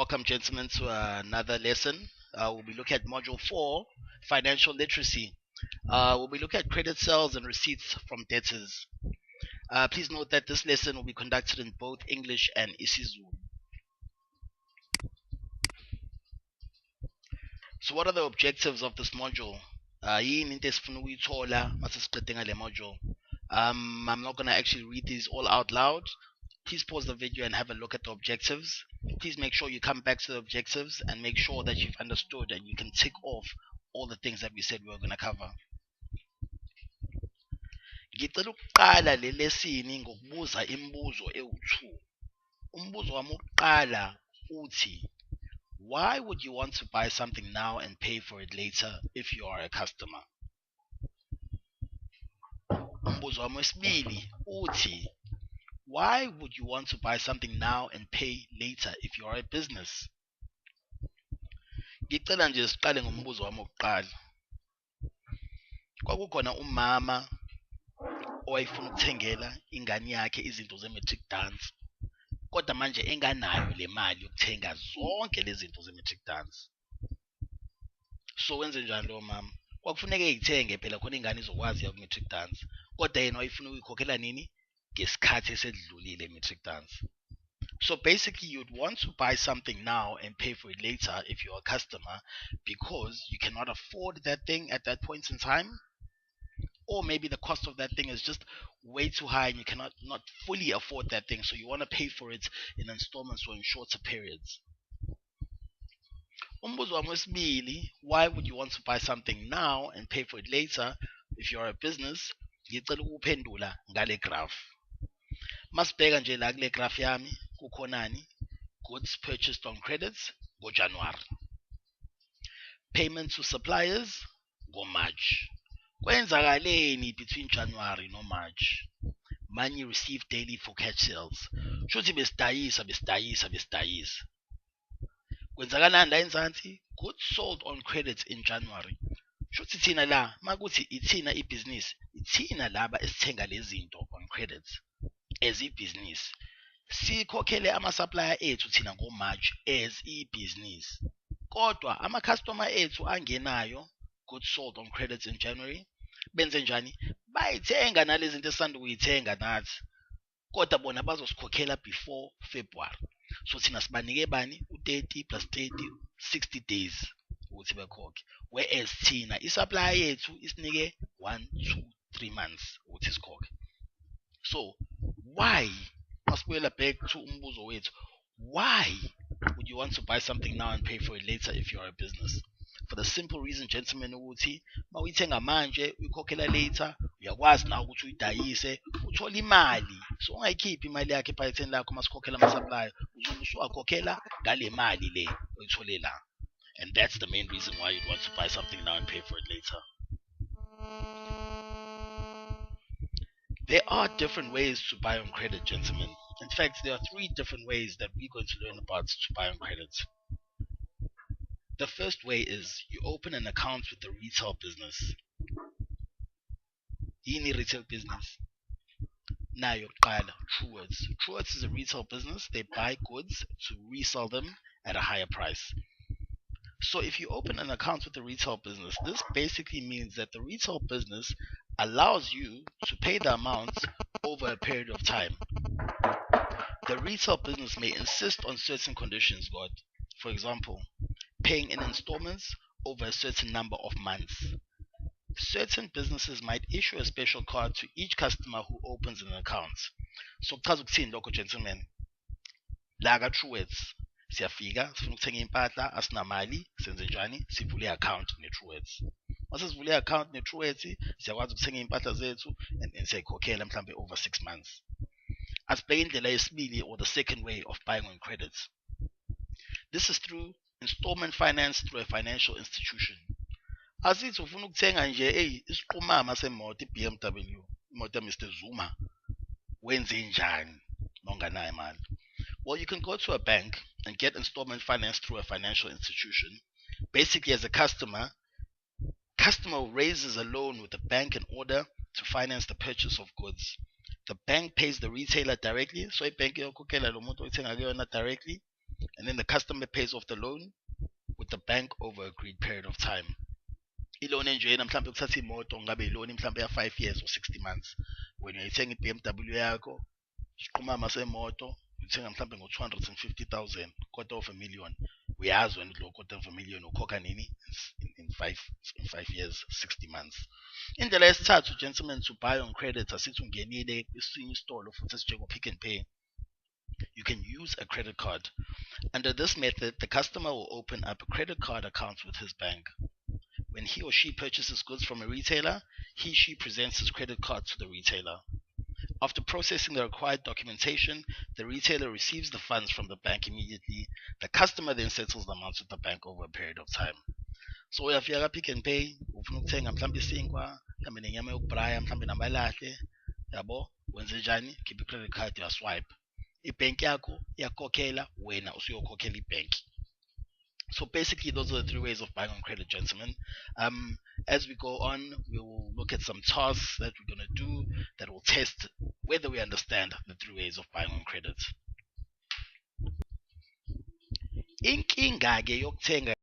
Welcome, gentlemen, to another lesson. We'll be looking at Module 4, Financial Literacy. We'll be looking at credit sales and receipts from debtors. Please note that this lesson will be conducted in both English and isiZulu. So what are the objectives of this module? I'm not going to actually read these all out loud. Please pause the video and have a look at the objectives. Please make sure you come back to the objectives and make sure that you've understood and you can tick off all the things that we said we were going to cover. Ngicela ukuqala le lesson ngokubuza imibuzo ewu2. Umbuzo wami wokuqala uthi, why would you want to buy something now and pay for it later if you are a customer? Umbuzo wami wesibili uthi, why would you want to buy something now and pay later if you are a business? Ngicela nje siqale ngombuzo wami wokuqala. Kwakukhona umama owayefuna ukuthengela ingane yakhe izinto ze-matric dance, kodwa manje enganayo le mali yokuthenga zonke lezi zinto ze-matric dance. So wenze njani lo mama? Kwakufuneka eyithenge phela khona ingane izokwazi ya-matric dance, kodwa yena wayefuna ukuyikhokhela nini? Ngesikhathi esedlulile matric dance. So basically you'd want to buy something now and pay for it later if you're a customer because you cannot afford that thing at that point in time, or maybe the cost of that thing is just way too high and you cannot not fully afford that thing, so you want to pay for it in installments or in shorter periods. Umbuzo wami wesibili, why would you want to buy something now and pay for it later if you're a business? Ngicela ukuphendula ngale graph. Masibheka nje la kule graph yami kukhonani? Goods purchased on credits ngoJanuary. Payment to suppliers ngoMarch. Kwenzakaleni between January no March? Money received daily for cash sales. Shuthi besidayisa. Kwenzakalani la enzansi? Goods sold on credits in January. Shuthi thina la makuthi ithina ibhizinisi, ithina laba esithenga lezi zinto on credits as ibhizinisi, sikhokhele ama-supplier ethu thina ngoMarch as ibhizinisi, kodwa ama-customer ethu angenayo goods sold on credits in January benze njani? Bayithenga nalezi zinto esisanda ukuyithenga nathi, kodwa bona bazosikhokhela before February. So thina sibanike bani? U-30 plus 30, 60 days ukuthi bekhokhe, whereas thina i-supplier yethu isinike 1, 2, 3 months ukuthi sikhokhe. So why, masibuyela back to umbuzo wethu, why would you want to buy something now and pay for it later if you are a business? For the simple reason, gentlemen, ukuthi mawuyithenga manje uyikhokhela later, uyakwazi na ukuthi uyidayise uthola imali. So ungayikhiphi imali yakhe ephaketheni lakho masikhokhela ama-supplier, uzobe usuyakhokhela ngale mali le oyithole la. And that's the main reason why you'd want to buy something now and pay for it later. There are different ways to buy on credit, gentlemen. In fact, there are 3 different ways that we're going to learn about to buy on credit. The first way is you open an account with a retail business. Yini retail business? Now yokuqala, Str8. Str8 is a retail business. They buy goods to resell them at a higher price. So if you open an account with a retail business, this basically means that the retail business allows you to pay the amounts over a period of time. The retail business may insist on certain conditions, God. For example, paying in installments over a certain number of months. Certain businesses might issue a special card to each customer who opens an account. So kuchaza ukuthini lokho, gentlemen? La ka Str8 siyafika sifuna ukuthenga impahla asinamali, senze njani? Sivule i-account ne-Str8. Mase sivule i-account ne-Str8 siyakwazi ukuthenga impahla zethu and siyayikhokhela mhlambe over 6 months. Asibheke indlela yesibili, or the second way of buying on credit. This is through installment finance through a financial institution. Asithi ufuna ukuthenga nje isiqhumama semoto i-BMW, imoto Mr. Zuma, wenze njani nonganayo imali? Well, you can go to a bank and get installment finance through a financial institution. Basically, as a customer raises a loan with the bank in order to finance the purchase of goods. The bank pays the retailer directly, so ibhenki yokhokhela lo muntu oyithenga kuyona directly, and then the customer pays off the loan with the bank over a agreed period of time. I-loan enjena mhlawumbe ukuthatha imoto ngabe i-loan mhlawumbe ya-5 years or 60 months. When uyayithenga i-BMW yakho, isiqhumama semoto uthenga mhlawumbe ngo-250,000, quarter of a million. Uyazi wena lo quarter of a million ukhokha nini in 5 years, 60 months. Indlela yesithathu, gentlemen, to buy on credit, asithi ungenile kwesinye isitolo futhi esinjengo Pick n Pay. You can use a credit card. Under this method, the customer will open up a credit card account with his bank. When he or she purchases goods from a retailer, she presents his credit card to the retailer. After processing the required documentation, the retailer receives the funds from the bank immediately. The customer then settles the amounts with the bank over a period of time. So uyafika Pick n Pay, ufuna ukuthenga mhlawumbe isinkwa, mhlawumbe nenyama yokubraya, mhlawumbe namalahle, yabo, wenze njani? Keep credit card, uyaswipe. Ibhenki yakho iyakhokhela, wena usuyokhokhela ibhenki. So basically, those are the 3 ways of buying on credit, gentlemen. As we go on, we will look at some tasks that we're going to do that will test whether we understand the 3 ways of buying on credit. Inkinga ke yokuthenga